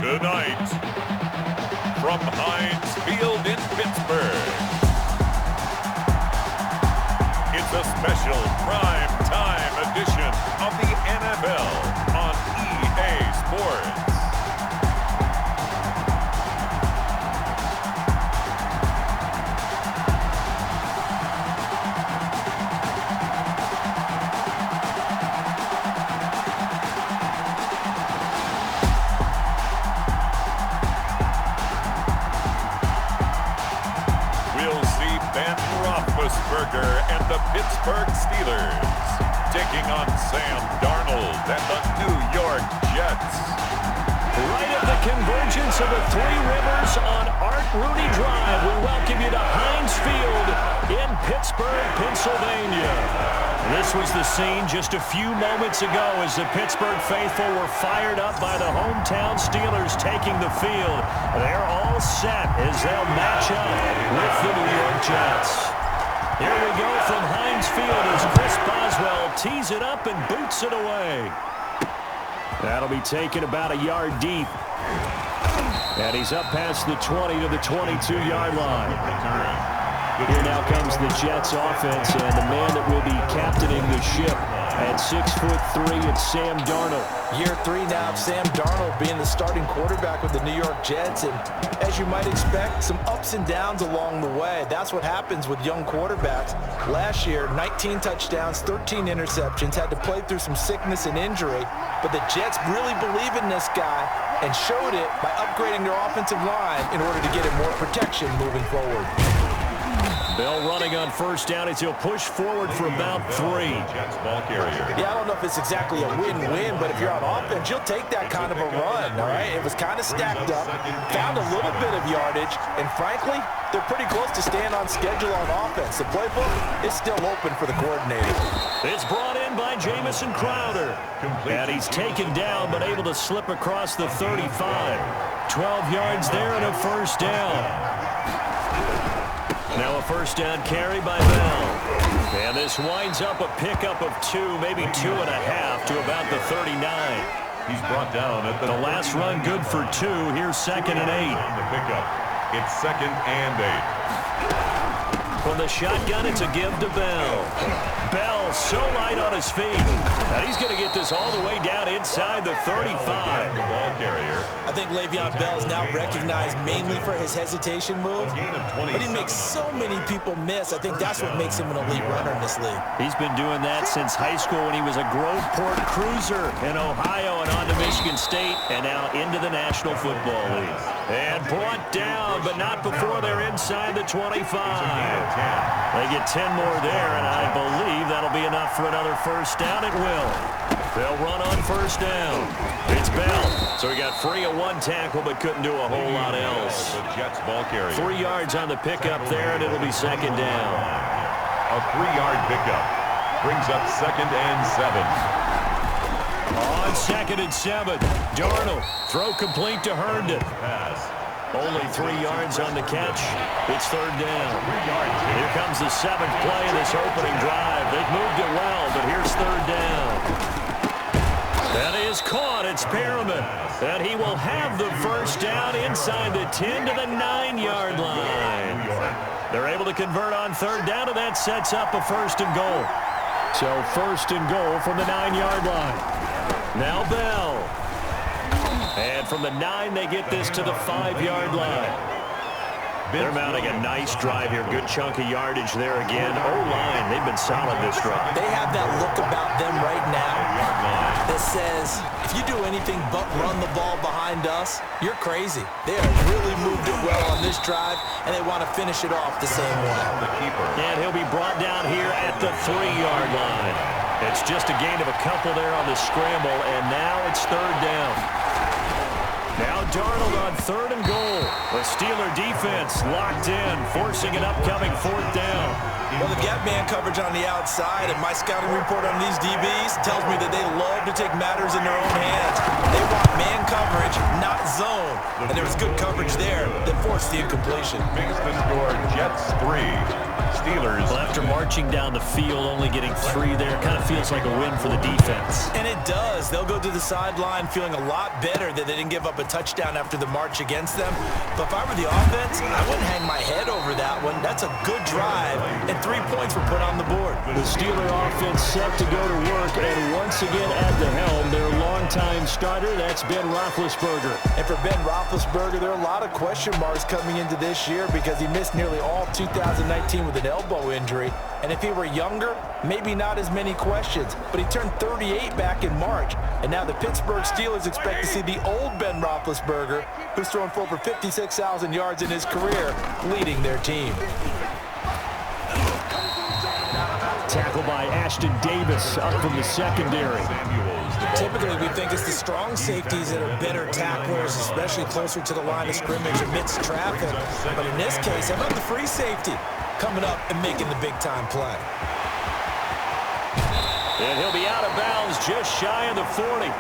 Tonight, from Heinz Field in Pittsburgh, it's a special prime time edition of the NFL on EA Sports. And the Pittsburgh Steelers taking on Sam Darnold and the New York Jets. Right at the convergence of the Three Rivers on Art Rooney Drive, we welcome you to Heinz Field in Pittsburgh, Pennsylvania. This was the scene just a few moments ago as the Pittsburgh faithful were fired up by the hometown Steelers taking the field. They're all set as they'll match up with the New York Jets. Here we go from Heinz Field as Chris Boswell tees it up and boots it away. That'll be taken about a yard deep. And he's up past the 20 to the 22-yard line. Here now comes the Jets offense, and the man that will be captaining the ship at 6'3", it's Sam Darnold. Year 3 now of Sam Darnold being the starting quarterback with the New York Jets, and as you might expect, some ups and downs along the way. That's what happens with young quarterbacks. Last year, 19 touchdowns, 13 interceptions, had to play through some sickness and injury, but the Jets really believe in this guy and showed it by upgrading their offensive line in order to get him more protection moving forward. Bell running on first down as he'll push forward for about 3. Jets ball carrier. Yeah, I don't know if it's exactly a win-win, but if you're on offense, you'll take that kind of a run, all right? It was kind of stacked up, found a little bit of yardage, and frankly, they're pretty close to staying on schedule on offense. The playbook is still open for the coordinator. It's brought in by Jamison Crowder. And he's taken down, but able to slip across the 35. 12 yards there and a first down. Now a first down carry by Bell. And this winds up a pickup of 2, maybe 2.5 to about the 39. He's brought down at the last run good for 2. Here's 2nd and 8. On the pickup, it's 2nd and 8. From the shotgun, it's a give to Bell. Bell so light on his feet. And he's going to get this all the way down inside the 35. The ball carrier. I think Le'Veon Bell is now recognized mainly for his hesitation move, but he makes so many people miss. I think that's what makes him an elite runner in this league. He's been doing that since high school when he was a Groveport Cruiser in Ohio and on to Michigan State and now into the National Football League. And brought down, but not before they're inside the 25. They get 10 more there, and I believe that'll be enough for another first down. It will. They'll run on first down. It's Bell. So he got free of 1 tackle, but couldn't do a whole lot else. The Jets ball carrier. 3 yards on the pickup there, and it'll be 2nd down. A 3-yard pickup brings up 2nd and 7. On 2nd and 7, Darnold. Throw complete to Herndon. Pass. Only 3 yards on the catch. It's 3rd down. Here comes the 7th play of this opening drive. They've moved it well, but here's 3rd down. That is caught. It's Perriman. And he will have the first down inside the 10 to the 9-yard line. They're able to convert on 3rd down, and that sets up a 1st and goal. So 1st and goal from the 9-yard line. Now Bell. And from the 9, they get this to the 5-yard line. They're mounting a nice drive here. Good chunk of yardage there again. O-line, they've been solid this drive. They have that look about them right now that says, if you do anything but run the ball behind us, you're crazy. They have really moved it well on this drive, and they want to finish it off the same way. And he'll be brought down here at the 3-yard line. It's just a gain of a couple there on the scramble, and now it's 3rd down. Now Darnold on 3rd and goal. The Steeler defense locked in, forcing an upcoming 4th down. Well, the gap man coverage on the outside, and my scouting report on these DBs tells me that they love to take matters in their own hands. They want man coverage, not zone. and there was good coverage there that forced the incompletion. Makes the score Jets 3, Steelers. Well, after marching down the field, only getting 3 there, kind of feels like a win for the defense. And it does. They'll go to the sideline feeling a lot better that they didn't give up a touchdown after the march against them. But if I were the offense, I wouldn't hang my head over that one. That's a good drive, and 3 points were put on the board. The Steeler offense set to go to work, and once again at the helm, their longtime starter, that's Ben Roethlisberger. And for Ben Roethlisberger, there are a lot of question marks coming into this year because he missed nearly all 2019 with an elbow injury. And if he were younger, maybe not as many questions. But he turned 38 back in March. And now the Pittsburgh Steelers expect to see the old Ben Roethlisberger, who's thrown for over 56,000 yards in his career, leading their team. Tackle by Ashton Davis up from the secondary. Typically, we think it's the strong safeties that are better tacklers, especially closer to the line of scrimmage amidst traffic. But in this case, how about the free safety coming up and making the big-time play? And he'll be out of bounds just shy of the 40.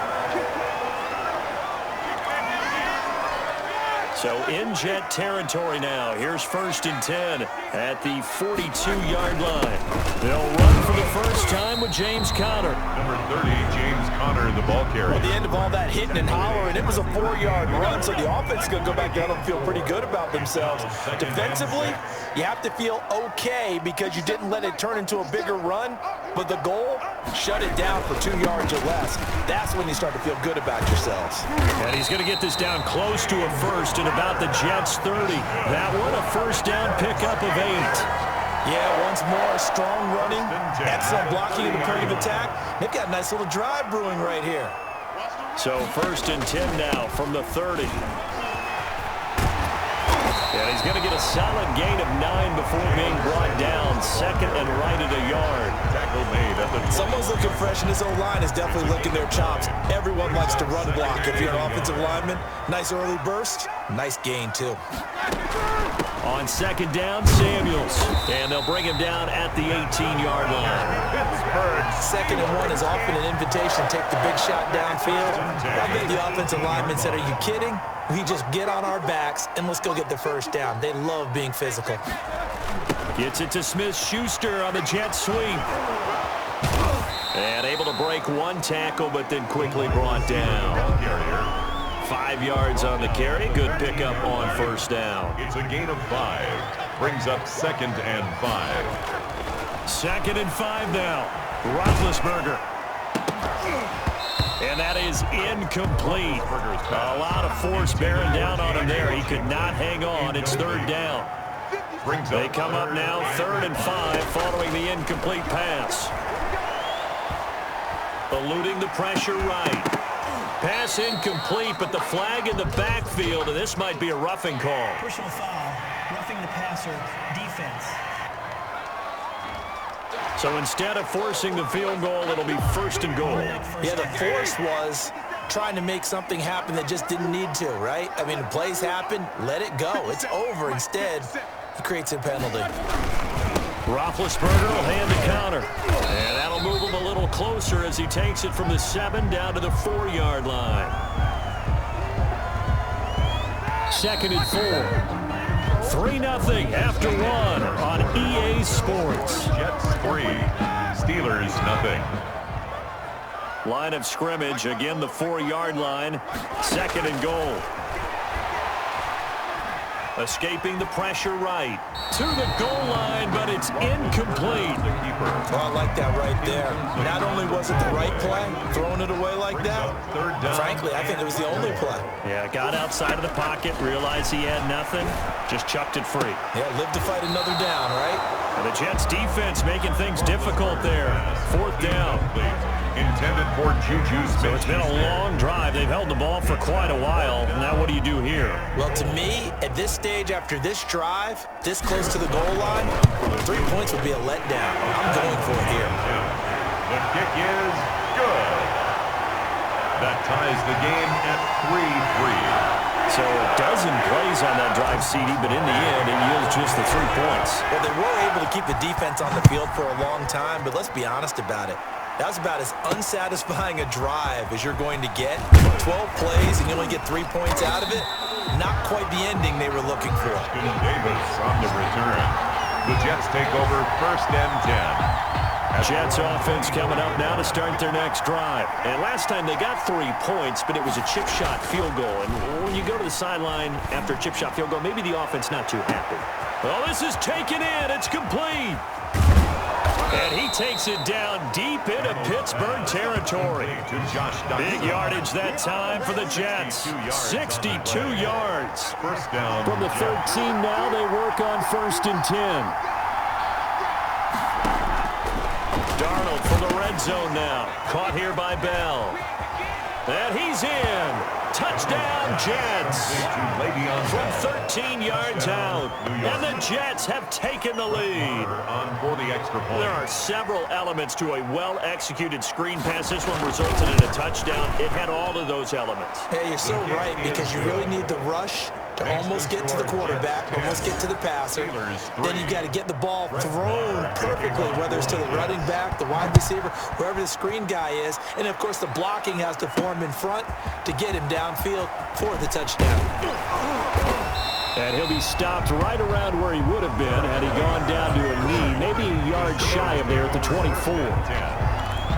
So in Jet territory now. Here's 1st and 10 at the 42-yard line. They'll run for the first time with James Conner. Number 30, James Conner, the ball carrier. Well, the end of all that hitting and hollering, it was a 4-yard run, so the offense is going to go back down and feel pretty good about themselves. Defensively, you have to feel okay because you didn't let it turn into a bigger run, but the goal, shut it down for 2 yards or less. That's when you start to feel good about yourselves. And he's going to get this down close to a first and about the Jets' 30. That one a first down pickup of 8. Yeah, once more, strong running, excellent blocking in the point of attack. They've got a nice little drive brewing right here. So 1st and 10 now from the 30. And he's going to get a solid gain of 9 before being brought down. 2nd and right at a yard. Tackle made at the... Someone's looking fresh, and his O-line is definitely licking their chops. Everyone likes to run block. If you're an offensive lineman, nice early burst, nice gain too. On 2nd down, Samuels. And they'll bring him down at the 18-yard line. Pittsburgh. 2nd and 1 is often an invitation to take the big shot downfield. I bet the offensive lineman said, are you kidding? We just get on our backs and let's go get the first down. They love being physical. Gets it to Smith-Schuster on the jet sweep. And able to break 1 tackle, but then quickly brought down. 5 yards on the carry. Good pickup on 1st down. It's a gain of 5. Brings up 2nd and 5. 2nd and 5 now. Roethlisberger. And that is incomplete. A lot of force bearing down on him there. He could not hang on. It's 3rd down. They come up now 3rd and 5 following the incomplete pass. Eluding the pressure right. Pass incomplete, but the flag in the backfield, and this might be a roughing call. Personal foul, roughing the passer, defense. So instead of forcing the field goal, it'll be 1st and goal. Yeah, the force was trying to make something happen that just didn't need to, right? I mean, plays happen, let it go. It's over. Instead, he creates a penalty. Roethlisberger will hand the counter. And that'll move him a little closer as he takes it from the 7 down to the 4-yard line. 2nd and 4. 3-0 after 1 on EA Sports. Jets 3, Steelers nothing. Line of scrimmage, again the 4-yard line. 2nd and goal. Escaping the pressure right. To the goal line, but it's incomplete. Well, I like that right there. Not only was it the right play, throwing it away like that, frankly, I think it was the only play. Yeah, got outside of the pocket, realized he had nothing, just chucked it free. Yeah, live to fight another down, right? And the Jets defense making things difficult there. 4th down. Intended for Juju Smith. So it's been a long drive. They've held the ball for quite a while. Now what do you do here? Well, to me, at this stage after this drive, this close to the goal line, 3 points would be a letdown. I'm going for it here. The kick is good. That ties the game at 3-3. So a dozen plays on that drive, CD, but in the end, it yields just the 3 points. Well, they were able to keep the defense on the field for a long time, but let's be honest about it. That was about as unsatisfying a drive as you're going to get. 12 plays and you only get 3 points out of it. not quite the ending they were looking for. Davis on the return. The Jets take over 1st and 10. Jets offense coming up now to start their next drive. And last time they got 3 points, but it was a chip shot field goal. And when you go to the sideline after a chip shot field goal, maybe the offense not too happy. Well, this is taken in. It's complete. And he takes it down deep into Pittsburgh territory. Big yardage that time for the Jets. 62 yards. First down. From the 13 now, they work on 1st and 10. Darnold from the red zone now. Caught here by Bell. And he's in. Touchdown, Jets. From 13 yards out. And the Jets have taken the lead. For the extra point. There are several elements to a well-executed screen pass. This one resulted in a touchdown. It had all of those elements. Hey, you're so right, because you really need the rush to almost get to the quarterback, almost get to the passer. Then you got to get the ball thrown perfectly, whether it's to the running back, the wide receiver, wherever the screen guy is. And, of course, the blocking has to form in front to get him downfield for the touchdown. And he'll be stopped right around where he would have been had he gone down to a knee, maybe a yard shy of there at the 24.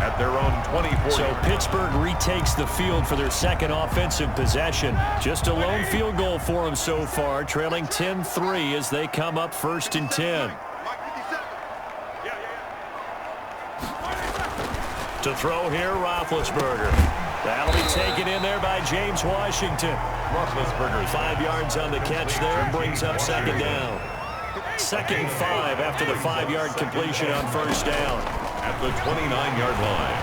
At their own 24. So Pittsburgh retakes the field for their second offensive possession. Just a lone field goal for them so far, trailing 10-3 as they come up 1st and 10. To throw here, Roethlisberger. That'll be taken in there by James Washington. Roethlisberger 5 yards on the catch there, brings up 2nd down. 2nd and 5 after the 5-yard completion on 1st down. At the 29-yard line.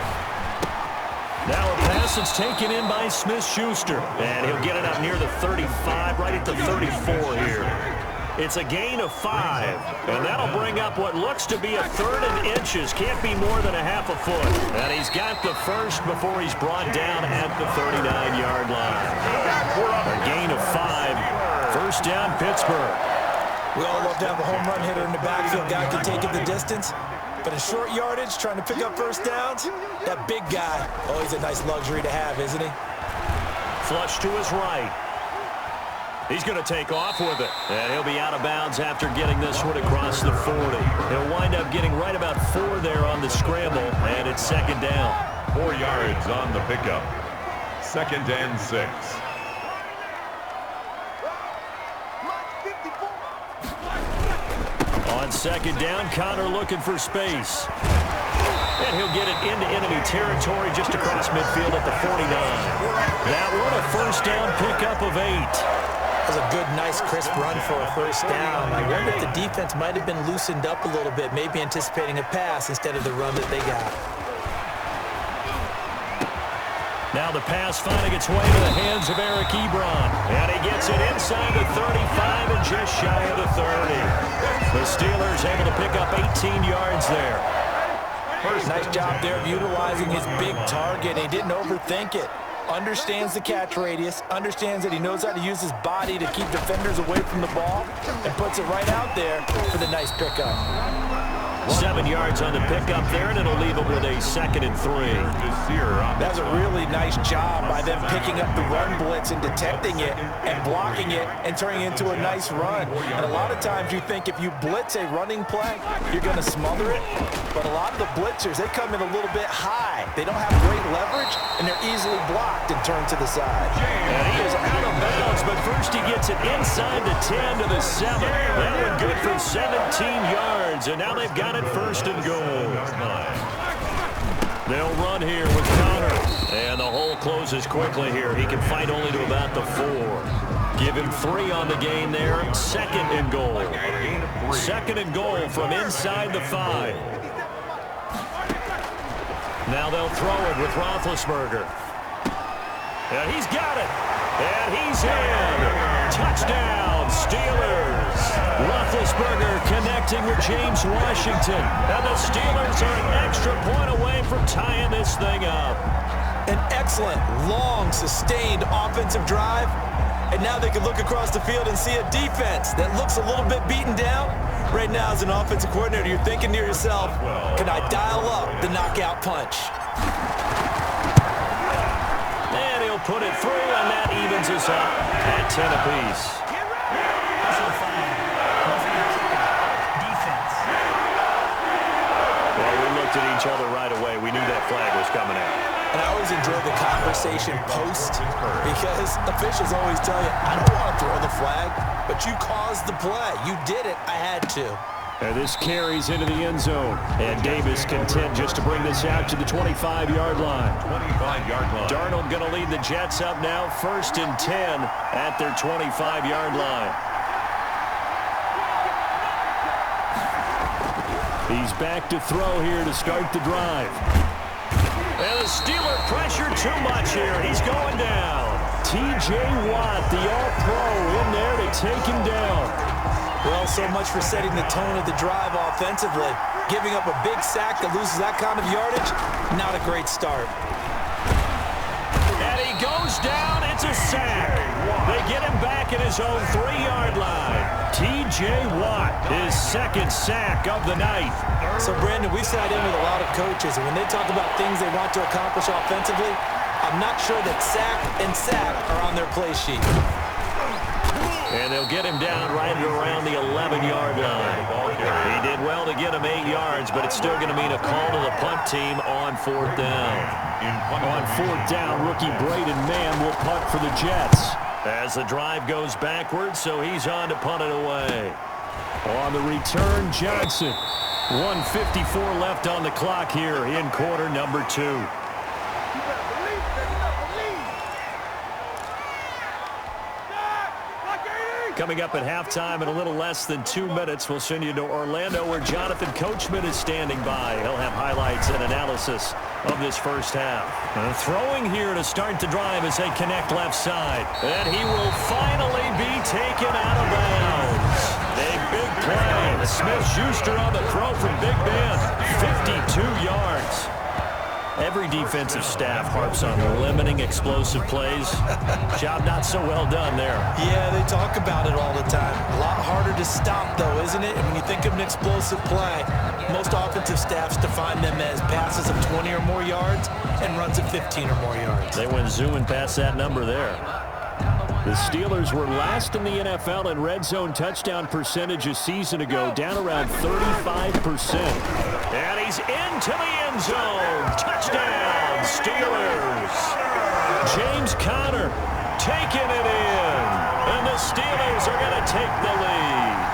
Now a pass that's taken in by Smith-Schuster. And he'll get it up near the 35, right at the 34 here. It's a gain of 5. And that'll bring up what looks to be a 3rd and inches. Can't be more than a half a foot. And he's got the first before he's brought down at the 39-yard line. A gain of 5. 1st down, Pittsburgh. We all love to have a home run hitter in the backfield. Guy can take it the distance. But in short yardage, trying to pick up 1st downs, that big guy, oh, he's a nice luxury to have, isn't he? Flush to his right. He's going to take off with it. And he'll be out of bounds after getting this one across the 40. He'll wind up getting right about 4 there on the scramble, and it's 2nd down. 4 yards on the pickup. 2nd and 6. On 2nd down, Connor looking for space. And he'll get it into enemy territory just across midfield at the 49. That one a 1st down pickup of 8. That was a good, nice, crisp run for a 1st down. I wonder if the defense might have been loosened up a little bit, maybe anticipating a pass instead of the run that they got. Now the pass finding its way to the hands of Eric Ebron. And he gets it inside the 35 and just shy of the 30. The Steelers able to pick up 18 yards there. Nice job there of utilizing his big target. He didn't overthink it. Understands the catch radius, understands that he knows how to use his body to keep defenders away from the ball, and puts it right out there for the nice pickup. 7 yards on the pickup there, and it'll leave him with a 2nd and 3. That's a really nice job by them picking up the run blitz and detecting it and blocking it and turning it into a nice run. And a lot of times you think if you blitz a running play, you're going to smother it. But a lot of the blitzers, they come in a little bit high. They don't have great leverage, and they're easily blocked and turned to the side. And he is out of bounds, but first he gets it inside the 10 to the 7. That one good for 17 yards, and now they've got it 1st and goal. They'll run here with Connor. And the hole closes quickly here. He can fight only to about the 4. Give him 3 on the gain there. 2nd and goal. 2nd and goal from inside the 5. Now they'll throw it with Roethlisberger. And he's got it. And he's in. Touchdown, Steelers. Roethlisberger connecting with James Washington. And the Steelers are an extra point away from tying this thing up. An excellent, long, sustained offensive drive. And now they can look across the field and see a defense that looks a little bit beaten down. Right now, as an offensive coordinator, you're thinking to yourself, can I dial up the knockout punch? And he'll put it through, and that that evens us up at 10 apiece. Personal foul. Roughing the kicker. Defense. Well, we looked at each other right away. We knew that flag was coming out. And I always enjoy the conversation post because officials always tell you, I don't want to throw the flag, but you caused the play. You did it. I had to. And this carries into the end zone. And Davis content just to bring this out to the 25-yard line. 25-yard line. Darnold going to lead the Jets up now, 1st and 10 at their 25-yard line. He's back to throw here to start the drive. And the Steeler pressure too much here. He's going down. T.J. Watt, the All-Pro, in there to take him down. Well, so much for setting the tone of the drive offensively. Giving up a big sack that loses that kind of yardage, not a great start. And he goes down. It's a sack. They get him back at his own 3-yard line. T.J. Watt, his 2nd sack of the night. So, Brandon, we've sat in with a lot of coaches, and when they talk about things they want to accomplish offensively, I'm not sure that sack and sack are on their play sheet. And they'll get him down right around the 11-yard line. He did well to get him 8 yards, but it's still going to mean a call to the punt team on 4th down. On 4th down, rookie Braden Mann will punt for the Jets. As the drive goes backwards, so he's on to punt it away. On the return, Johnson. 1:54 left on the clock here in quarter number 2. Coming up at halftime in a little less than 2 minutes, we'll send you to Orlando where Jonathan Coachman is standing by. He'll have highlights and analysis of this first half. Throwing here to start the drive as they connect left side. And he will finally be taken out of bounds. A big play. Smith-Schuster on the throw from Big Ben. 52 yards. Every defensive staff harps on limiting explosive plays. Job not so well done there. Yeah, they talk about it all the time. A lot harder to stop, though, isn't it? And when you think of an explosive play, most offensive staffs define them as passes of 20 or more yards and runs of 15 or more yards. They went zooming past that number there. The Steelers were last in the NFL in red zone touchdown percentage a season ago, down around 35%. And he's into the end zone. Touchdown, Steelers. James Conner taking it in. And the Steelers are going to take the lead.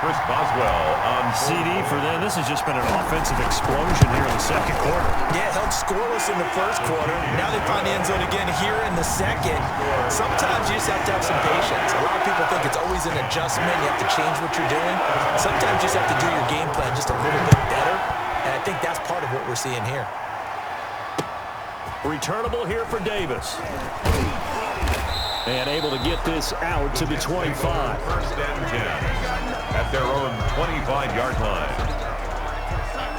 Chris Boswell on CD for them. This has just been an offensive explosion here in the second quarter. Yeah, held scoreless in the first quarter. Now they find the end zone again here in the second. Sometimes you just have to have some patience. A lot of people think it's always an adjustment. You have to change what you're doing. Sometimes you just have to do your game plan just a little bit better. And I think that's part of what we're seeing here. Returnable here for Davis. And able to get this out to the 25. 1st and 10 at their own 25-yard line.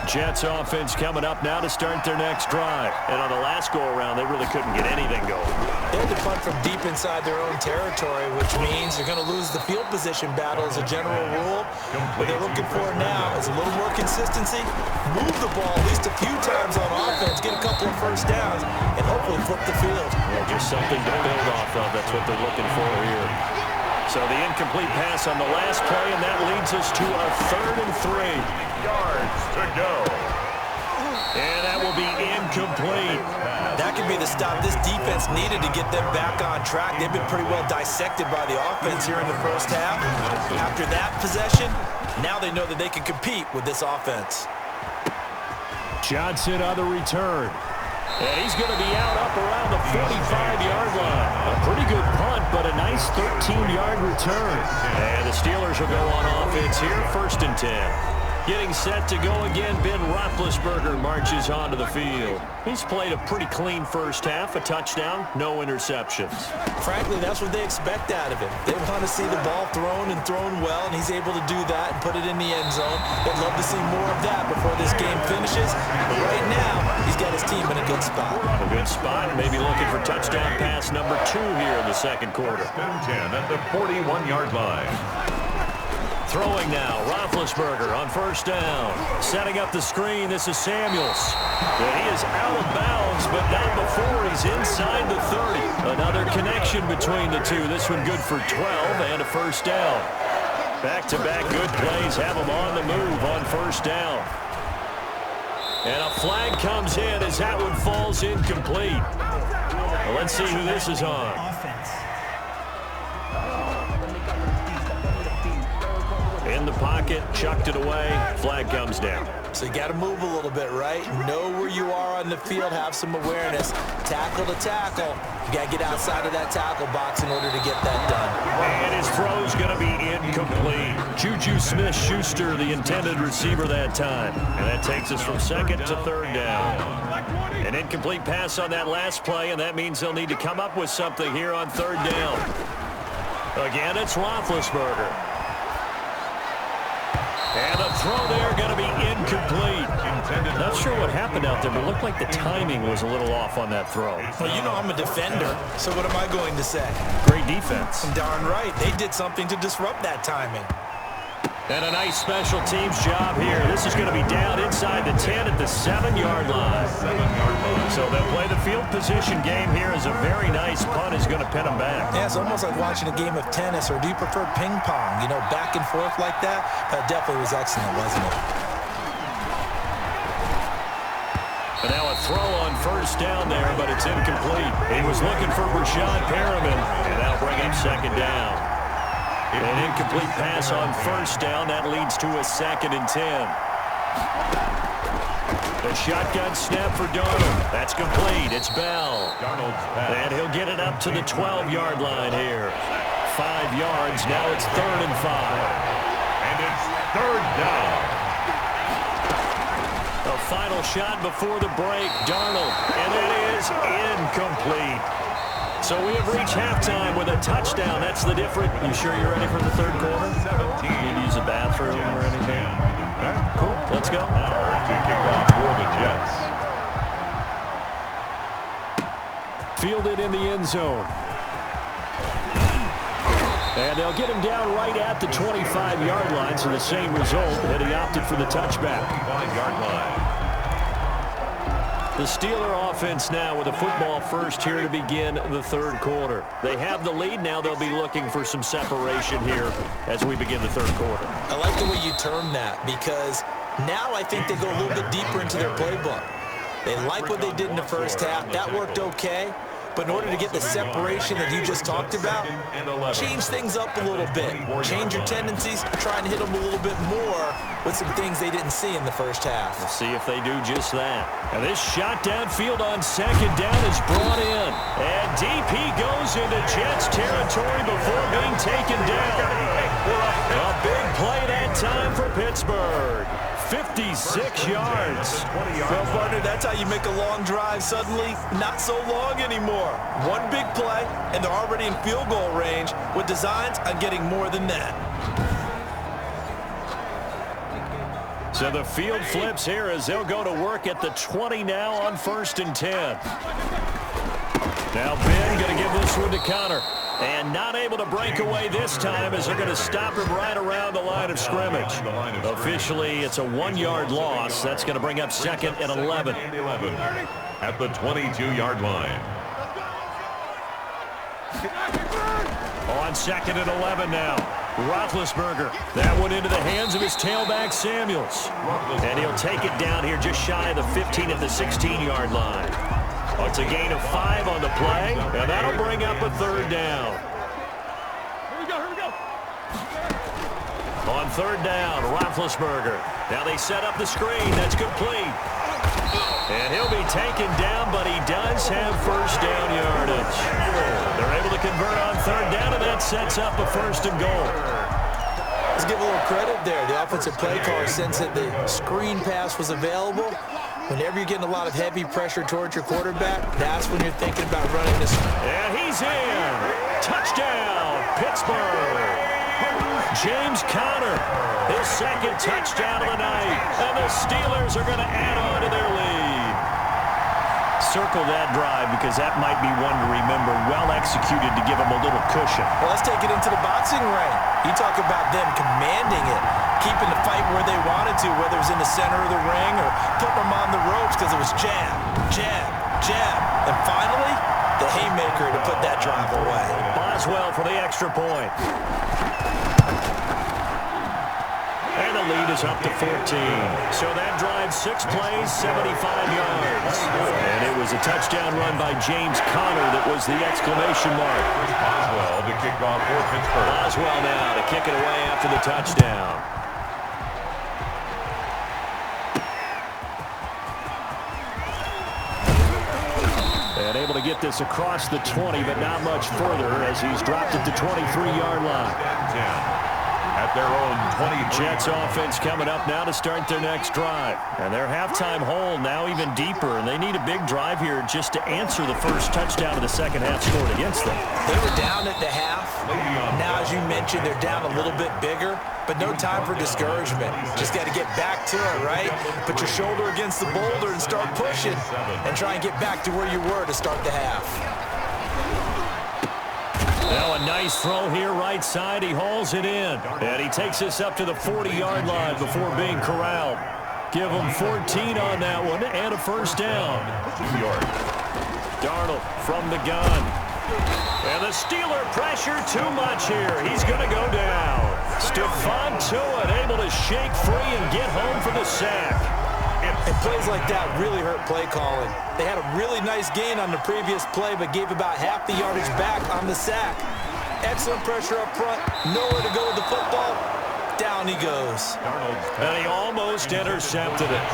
Jets offense coming up now to start their next drive. And on the last go-around, they really couldn't get anything going. They had to punt from deep inside their own territory, which means they're going to lose the field position battle as a general rule. What they're looking for now is a little more consistency, move the ball at least a few times on offense, get a couple of first downs, and hopefully flip the field. Yeah, just something to build off of. That's what they're looking for here. So the incomplete pass on the last play, and that leads us to a 3rd and 3. Yards to go. And that will be incomplete. That could be the stop this defense needed to get them back on track. They've been pretty well dissected by the offense here in the first half. After that possession, now they know that they can compete with this offense. Johnson on the return. And he's going to be out up around the 45-yard line. A pretty good punt, but a nice 13-yard return. And the Steelers will go on offense here, 1st and 10. Getting set to go again, Ben Roethlisberger marches onto the field. He's played a pretty clean first half, a touchdown, no interceptions. Frankly, that's what they expect out of him. They want to see the ball thrown and thrown well, and he's able to do that and put it in the end zone. They'd love to see more of that before this game finishes. But right now, he's got his team in a good spot. A good spot, maybe looking for touchdown pass number 2 here in the second quarter. 1st and 10 at the 41-yard line. Throwing now, Roethlisberger on first down. Setting up the screen, this is Samuels. And he is out of bounds, but not before he's inside the 30. Another connection between the two. This one good for 12 and a first down. Back-to-back good plays have him on the move on first down. And a flag comes in as that one falls incomplete. Well, let's see who this is on. Offense. In the pocket, chucked it away, flag comes down. So you got to move a little bit, right? Know where you are on the field, have some awareness. Tackle to tackle. You got to get outside of that tackle box in order to get that done. And his throw's going to be incomplete. Juju Smith-Schuster, the intended receiver that time. And that takes us from second to third down. An incomplete pass on that last play, and that means they'll need to come up with something here on third down. Again, it's Roethlisberger. And the throw there going to be incomplete. Not sure what happened out there, but it looked like the timing was a little off on that throw. Well, you know I'm a defender, so what am I going to say? Great defense. Darn right. They did something to disrupt that timing. And a nice special teams job here. This is going to be down inside the 10 at the 7-yard line. So they'll play the field position game here as a very nice punt is going to pin them back. Yeah, it's almost like watching a game of tennis, or do you prefer ping pong? You know, back and forth like that? That definitely was excellent, wasn't it? And now a throw on first down there, but it's incomplete. He was looking for Rashad Perriman, and that'll bring him second down. An incomplete pass on first down. That leads to a 2nd and 10. The shotgun snap for Darnold. That's complete. It's Bell. And he'll get it up to the 12-yard line here. 5 yards. Now it's 3rd and 5. And it's 3rd down. A final shot before the break. Darnold. And it is incomplete. So we have reached halftime with a touchdown. That's the difference. You sure you're ready for the third quarter? You need to use a bathroom or anything? All right, cool. Let's go. To kick off for the Jets. Fielded in the end zone. And they'll get him down right at the 25-yard line, so the same result, and he opted for the touchback. 5-yard line. The Steeler offense now with a football first here to begin the third quarter. They have the lead. Now they'll be looking for some separation here as we begin the third quarter. I like the way you term that, because now I think they go a little bit deeper into their playbook. They like what they did in the first half. That worked okay. But in order to get the separation that you just talked about, change things up a little bit. Change your tendencies, try and hit them a little bit more with some things they didn't see in the first half. We'll see if they do just that. And this shot downfield on second down is brought in. And DP goes into Jets territory before being taken down. A big play that time for Pittsburgh. 56 yards. Well, partner, that's how you make a long drive suddenly not so long anymore. One big play, and they're already in field goal range with designs on getting more than that. So the field flips here as they'll go to work at the 20 now on 1st and 10. Now Ben going to give this one to Connor. And not able to break away this time as they're going to stop him right around the line of scrimmage. Officially, it's a 1-yard loss. That's going to bring up 2nd and 11. At the 22-yard line. On 2nd and 11 now. Roethlisberger. That one into the hands of his tailback, Samuels. And he'll take it down here just shy of the 15 at the 16-yard line. It's a gain of 5 on the play, and that'll bring up a 3rd down. Here we go. On 3rd down, Roethlisberger. Now they set up the screen. That's complete. And he'll be taken down, but he does have first down yardage. They're able to convert on 3rd down, and that sets up a 1st and goal. Let's give a little credit there. The offensive play caller, since that the screen pass was available, whenever you're getting a lot of heavy pressure towards your quarterback, that's when you're thinking about running this. And he's in. Touchdown, Pittsburgh. James Conner, his 2nd touchdown of the night. And the Steelers are going to add on to their lead. circle that drive because that might be one to remember. Well executed to give them a little cushion. Well, let's take it into the boxing ring. You talk about them commanding it, keeping the fight where they wanted to, whether it was in the center of the ring or putting them on the ropes because it was jab, jab, jab. And finally, the haymaker to put that drive away. Boswell for the extra point. And the lead is up to 14. So that drive, 6 plays, 75 yards. And it was a touchdown run by James Conner that was the exclamation mark. Boswell to kick off for Pittsburgh. Boswell now to kick it away after the touchdown. And able to get this across the 20, but not much further as he's dropped at the 23-yard line. 10. At their own 20. Jets offense coming up now to start their next drive. And their halftime hole now even deeper, and they need a big drive here just to answer the first touchdown of the second half scored against them. They were down at the half. Now, as you mentioned, they're down a little bit bigger, but no time for discouragement. Just got to get back to it, right? Put your shoulder against the boulder and start pushing and try and get back to where you were to start the half. Now a nice throw here right side. He hauls it in. And he takes us up to the 40-yard line before being corralled. Give him 14 on that one and a first down. Darnold from the gun. And the Steeler pressure too much here. He's going to go down. Stephon Tuitt able to shake free and get home for the sack. And plays like that really hurt play calling. They had a really nice gain on the previous play, but gave about half the yardage back on the sack. Excellent pressure up front. Nowhere to go with the football. Down he goes. And he almost intercepted it.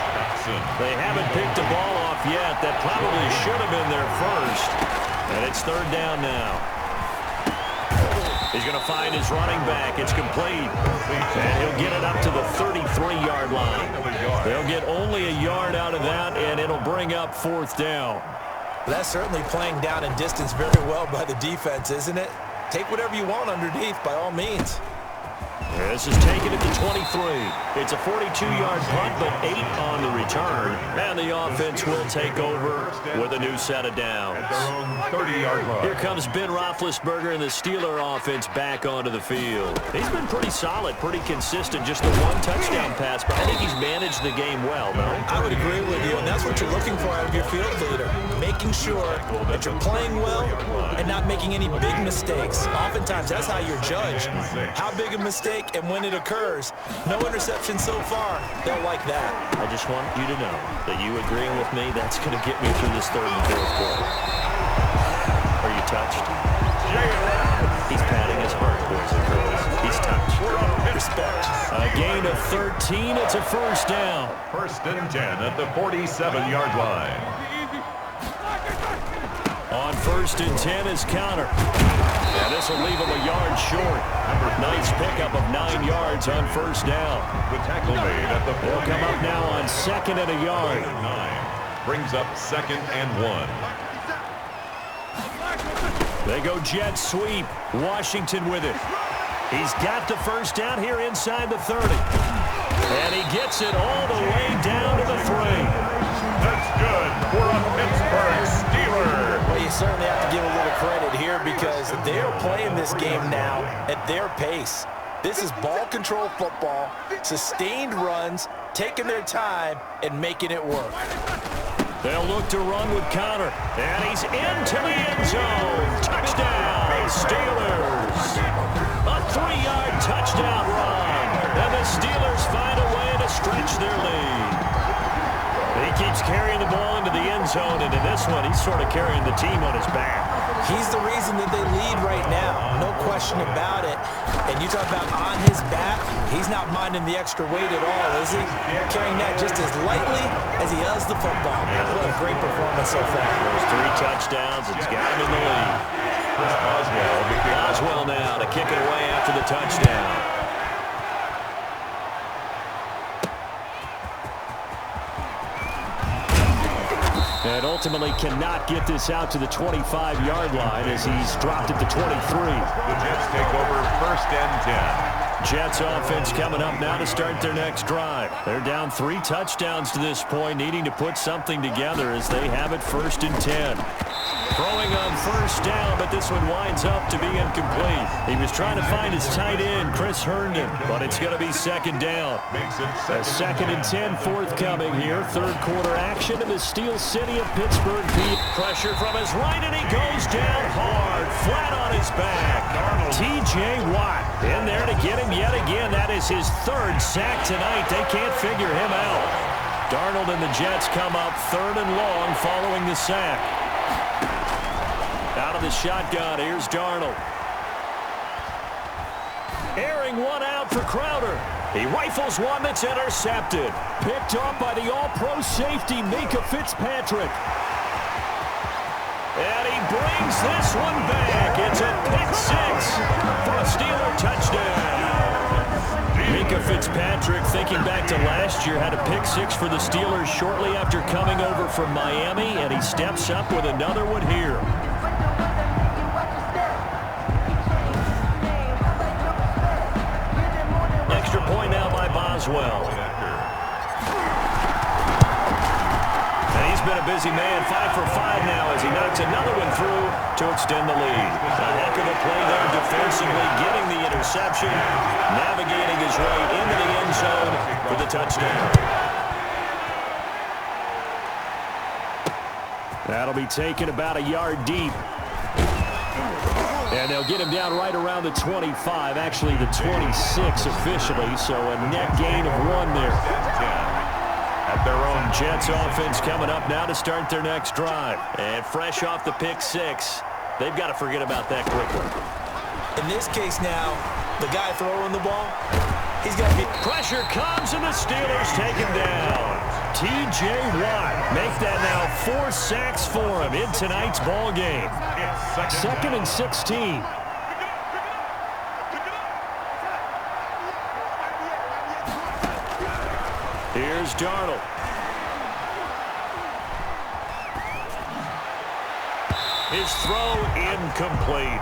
They haven't picked the ball off yet. That probably should have been their first. And it's third down now. He's going to find his running back. It's complete. And he'll get it up to the 33-yard line. They'll get only a yard out of that, and it'll bring up fourth down. That's certainly playing down in distance very well by the defense, isn't it? Take whatever you want underneath, by all means. This is taken at the 23. It's a 42-yard punt, but 8 on the return. And the offense will take over with a new set of downs. 30-yard line. Here comes Ben Roethlisberger and the Steeler offense back onto the field. He's been pretty solid, pretty consistent. Just the one touchdown pass, but I think he's managed the game well, no? I would agree with you, and that's what you're looking for out of your field leader. Making sure that you're playing well and not making any big mistakes. Oftentimes, that's how you're judged. How big a mistake and when it occurs. No interception so far. They'll like that. I just want you to know that you agreeing with me, that's going to get me through this third and fourth quarter. Are you touched? He's patting his heart, boys and girls. He's touched. Respect. A gain of 13. It's a first down. First and 10 at the 47-yard line. On first and 10 is Conner. And this will leave him a yard short. Nice pickup of 9 yards on first down. The tackle made at the 48. They'll come up now on second and a yard. 9 brings up second and 1. They go jet sweep. Washington with it. He's got the first down here inside the 30. And he gets it all the way down to the 3. That's good for a Pittsburgh Steeler. Well, you certainly have to give a little credit here because they're playing this game now at their pace. This is ball control football, sustained runs, taking their time and making it work. They'll look to run with Conner. And he's into the end zone. Touchdown, Steelers. A 3-yard touchdown run. And the Steelers find a way to stretch their lead. He keeps carrying the ball into the end zone, and in this one, he's sort of carrying the team on his back. He's the reason that they lead right now, no question about it. And you talk about on his back, he's not minding the extra weight at all, is he? Carrying that just as lightly as he does the football. What a great performance so far. Those 3 touchdowns, it's got him in the lead. Boswell now to kick it away after the touchdown. And ultimately cannot get this out to the 25-yard line as he's dropped at the 23. The Jets take over first and 10. Jets offense coming up now to start their next drive. They're down 3 touchdowns to this point, needing to put something together as they have it 1st and 10. Throwing on 1st down, but this one winds up to be incomplete. He was trying to find his tight end, Chris Herndon, but it's going to be 2nd down. A 2nd and 10 forthcoming here. 3rd quarter action in the Steel City of Pittsburgh. Pressure from his right, and he goes down hard, flat on his back. T.J. Watt in there to get him yet again. That is his 3rd sack tonight. They can't figure him out. Darnold and the Jets come up 3rd and long following the sack. Out of the shotgun, here's Darnold. Airing one out for Crowder. He rifles one that's intercepted. Picked off by the all-pro safety, Micah Fitzpatrick. And he brings this one back. It's a pick-6 for a Steeler touchdown. Micah Fitzpatrick, thinking back to last year, had a pick-6 for the Steelers shortly after coming over from Miami, and he steps up with another one here. Extra point now by Boswell. And he's been a busy man, 5 for 5 now as he knocks another one through to extend the lead. A heck of a play there defensively, getting the interception, navigating his way into the end zone for the touchdown. That'll be taken about a yard deep. And they'll get him down right around the 25, actually the 26 officially, so a net gain of 1 there. At their own Jets offense coming up now to start their next drive. And fresh off the pick-6, they've got to forget about that quickly. In this case now, the guy throwing the ball, he's got to be... Pressure comes, and the Steelers take him down. T.J. Watt make that now 4 sacks for him in tonight's ball game. 2nd and 16. Here's Darnold. His throw incomplete.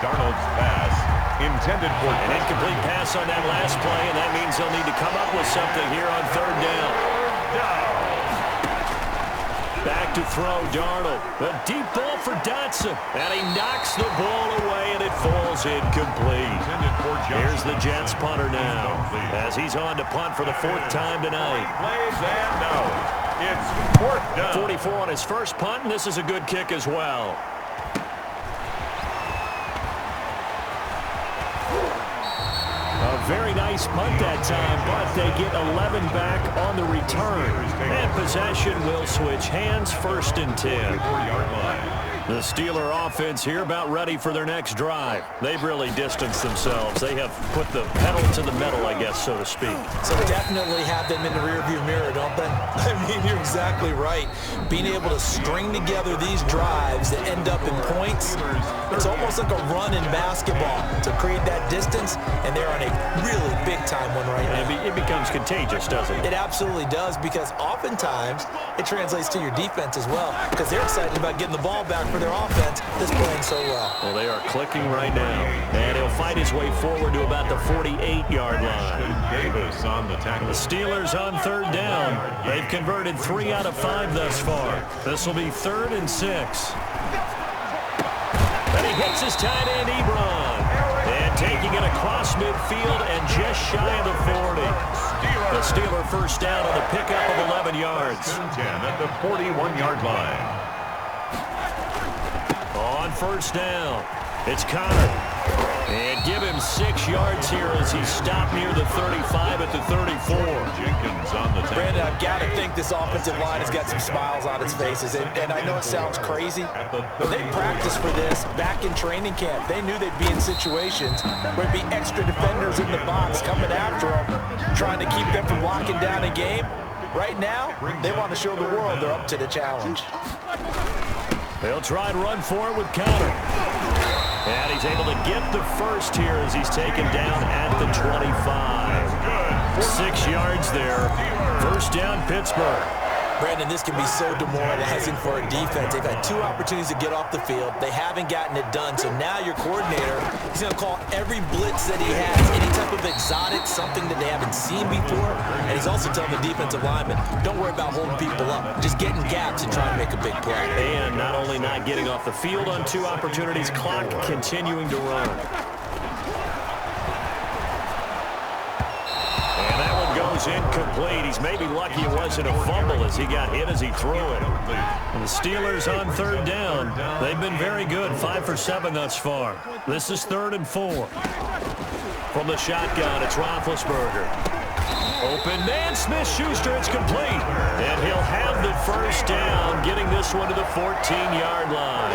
Darnold's pass intended for an incomplete pass on that last play, and that means they'll need to come up with something here on 3rd down. Back to throw, Darnold. A deep ball for Dotson. And he knocks the ball away, and it falls incomplete. Here's the Jets punter now, as he's on to punt for the 4th time tonight. Plays and no. It's 4th down. 44 on his first punt, and this is a good kick as well. A very nice punt that time, but they get 11 back on the return. And possession will switch hands, 1st and 10. The Steeler offense here about ready for their next drive. They've really distanced themselves. They have put the pedal to the metal, I guess, so to speak. So definitely have them in the rearview mirror, don't they? I mean, you're exactly right. Being able to string together these drives that end up in points, it's almost like a run in basketball to create that distance, and they're on a really big-time one right now. It becomes contagious, doesn't it? It absolutely does, because oftentimes it translates to your defense as well, because they're excited about getting the ball back for their offense that's playing so well. Well, they are clicking right now, and he'll fight his way forward to about the 48-yard line. Davis on the tackle. The Steelers on 3rd down. They've converted 3 out of 5 thus far. This will be 3rd and 6. And he hits his tight end, Ebron. And taking it across midfield and just shy of the 40. The Steeler 1st down on the pickup of 11 yards. 10 at the 41-yard line. On 1st down, it's Connor. And give him 6 yards here as he's stopped near the 35 at the 34. Jenkins on the tackle. Brandon, I've got to think this offensive line has got some smiles on its faces. And I know it sounds crazy, but they practiced for this back in training camp. They knew they'd be in situations where there'd be extra defenders in the box coming after them, trying to keep them from locking down a game. Right now, they want to show the world they're up to the challenge. They'll try and run for it with Connor. And he's able to get the first here as he's taken down at the 25. 6 yards there. 1st down, Pittsburgh. Brandon, this can be so demoralizing for a defense. They've had 2 opportunities to get off the field. They haven't gotten it done. So now your coordinator is going to call every blitz that he has, any type of exotic, something that they haven't seen before. And he's also telling the defensive lineman, don't worry about holding people up. Just get in gaps and try to make a big play. And not only not getting off the field on 2 opportunities, clock continuing to run. Goes incomplete. He's maybe lucky it wasn't a fumble as he got hit as he threw it. And the Steelers on 3rd down. They've been very good, 5 for 7 thus far. This is 3rd and 4. From the shotgun, it's Roethlisberger. Open man, Smith-Schuster, it's complete. And he'll have the first down, getting this one to the 14-yard line.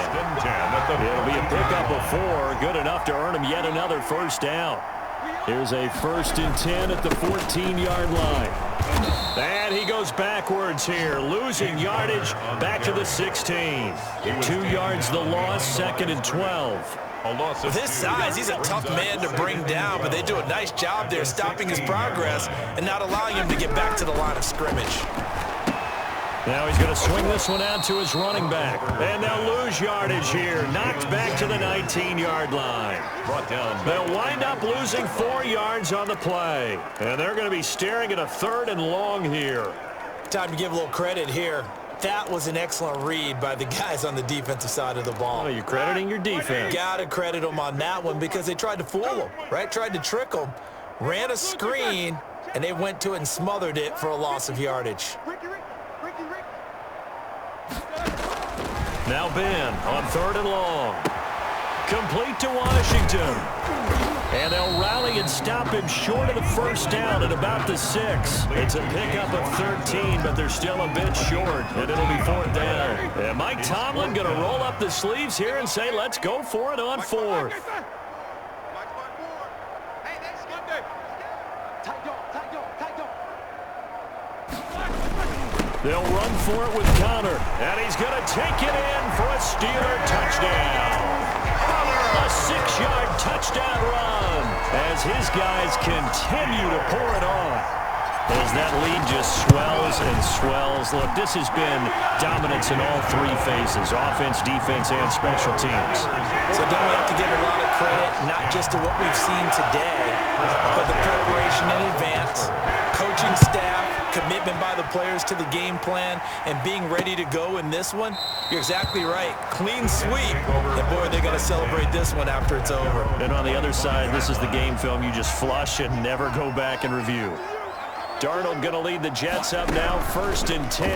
It'll be a pickup of 4, good enough to earn him yet another first down. Here's a 1st and 10 at the 14-yard line. And he goes backwards here, losing yardage back to the 16. 2 yards the loss, 2nd and 12. With his size, he's a tough man to bring down, but they do a nice job there stopping his progress and not allowing him to get back to the line of scrimmage. Now he's going to swing this one out to his running back. And they'll lose yardage here. Knocked back to the 19-yard line. They'll wind up losing 4 yards on the play. And they're going to be staring at a 3rd and long here. Time to give a little credit here. That was an excellent read by the guys on the defensive side of the ball. Oh, you're crediting your defense. Got to credit them on that one because they tried to fool them, right? Tried to trick them. Ran a screen, and they went to it and smothered it for a loss of yardage. Now Ben on 3rd and long. Complete to Washington. And they'll rally and stop him short of the first down at about the 6. It's a pickup of 13, but they're still a bit short, and it'll be 4th down. And Mike Tomlin going to roll up the sleeves here and say, let's go for it on 4th. They'll run for it with Connor, and he's going to take it in for a Steeler touchdown. A 6-yard touchdown run as his guys continue to pour it on. As that lead just swells and swells. Look, this has been dominance in all 3 phases, offense, defense, and special teams. So don't we have to give a lot of credit, not just to what we've seen today, but the preparation in advance, coaching staff, commitment by the players to the game plan, and being ready to go in this one? You're exactly right. Clean sweep. And boy, they're going to celebrate this one after it's over. And on the other side, this is the game film you just flush and never go back and review. Darnold going to lead the Jets up now, 1st and 10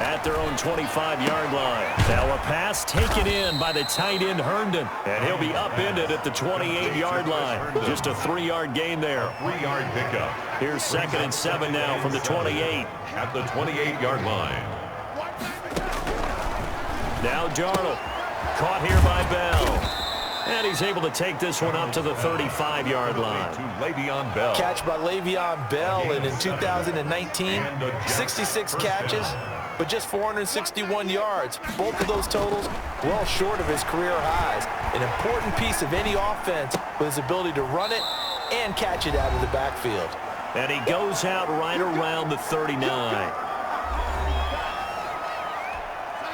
at their own 25-yard line. Now a pass taken in by the tight end Herndon, and he'll be upended at the 28-yard line. Just a 3-yard gain there. 3-yard pickup. Here's 2nd and 7 now from the 28. At the 28-yard line. Now Darnold, caught here by Bell. And he's able to take this one up to the 35-yard line. To Le'Veon Bell. Catch by Le'Veon Bell, and in 2019, 66 catches, but just 461 yards. Both of those totals well short of his career highs. An important piece of any offense with his ability to run it and catch it out of the backfield. And he goes out right around the 39.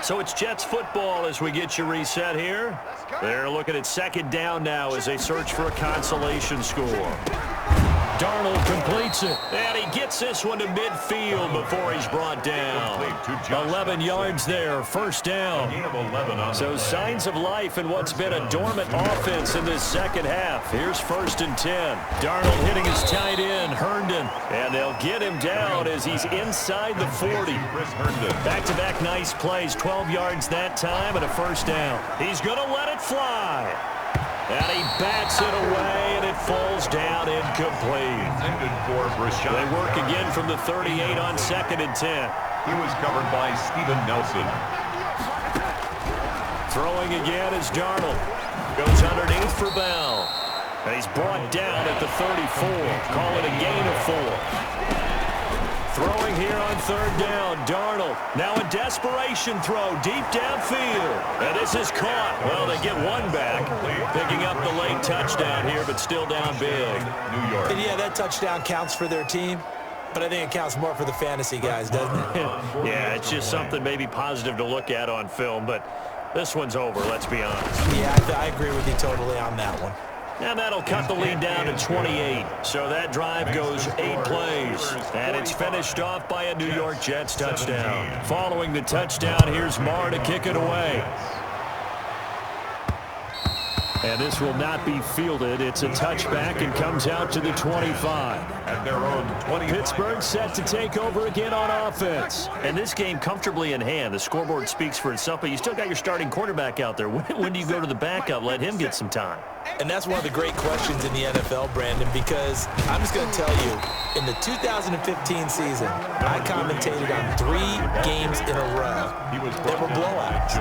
So it's Jets football as we get you reset here. They're looking at 2nd down now as they search for a consolation score. Darnold completes it, and he gets this one to midfield before he's brought down. 11 yards there, 1st down. So signs of life in what's been a dormant offense in this 2nd half. Here's 1st and 10. Darnold hitting his tight end, Herndon, and they'll get him down as he's inside the 40. Back-to-back nice plays, 12 yards that time and a 1st down. He's going to let it fly. And he bats it away, and it falls down incomplete. They work again from the 38 on 2nd and 10. He was covered by Steven Nelson. Throwing again is Darnold. Goes underneath for Bell. And he's brought down at the 34. Call it a gain of 4. Throwing here on 3rd down, Darnold. Now a desperation throw deep downfield. And this is caught. Well, they get one back. Picking up the late touchdown here, but still down big. New York. And yeah, that touchdown counts for their team. But I think it counts more for the fantasy guys, doesn't it? Yeah, it's just something maybe positive to look at on film, but this one's over, let's be honest. Yeah, I agree with you totally on that one. And that'll cut the lead down to 28. So that drive goes 8 plays. And it's finished off by a New York Jets touchdown. Following the touchdown, here's Marr to kick it away. And this will not be fielded. It's a touchback and comes out to the 25. At their own 25. Pittsburgh set to take over again on offense. And this game comfortably in hand. The scoreboard speaks for itself, but you still got your starting quarterback out there. When do you go to the backup? Let him get some time. And that's one of the great questions in the NFL, Brandon, because I'm just going to tell you, in the 2015 season, I commentated on 3 games in a row that were blowouts.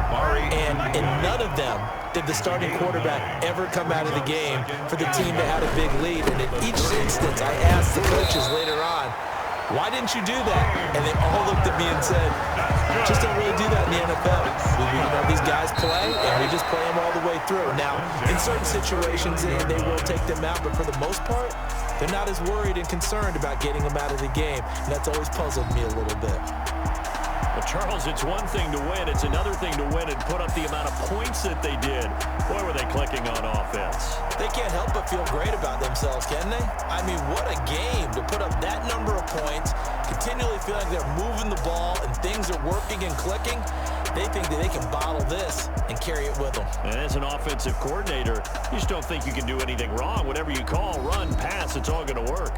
And in none of them did the starting quarterback ever come out of the game for the team that had a big lead. And in each instance, I asked the coaches later on, why didn't you do that? And they all looked at me and said, just don't really do that in the NFL. These guys play, and we just play them all the way through. Now, in certain situations, they will take them out, but for the most part, they're not as worried and concerned about getting them out of the game. And that's always puzzled me a little bit. Well, Charles, it's one thing to win. It's another thing to win and put up the amount of points that they did. Boy, were they clicking on offense. They can't help but feel great about themselves, can they? I mean, what a game to put up that number of points, continually feel like they're moving the ball and things are working and clicking. They think that they can bottle this and carry it with them. And as an offensive coordinator, you just don't think you can do anything wrong. Whatever you call, run, pass, it's all going to work.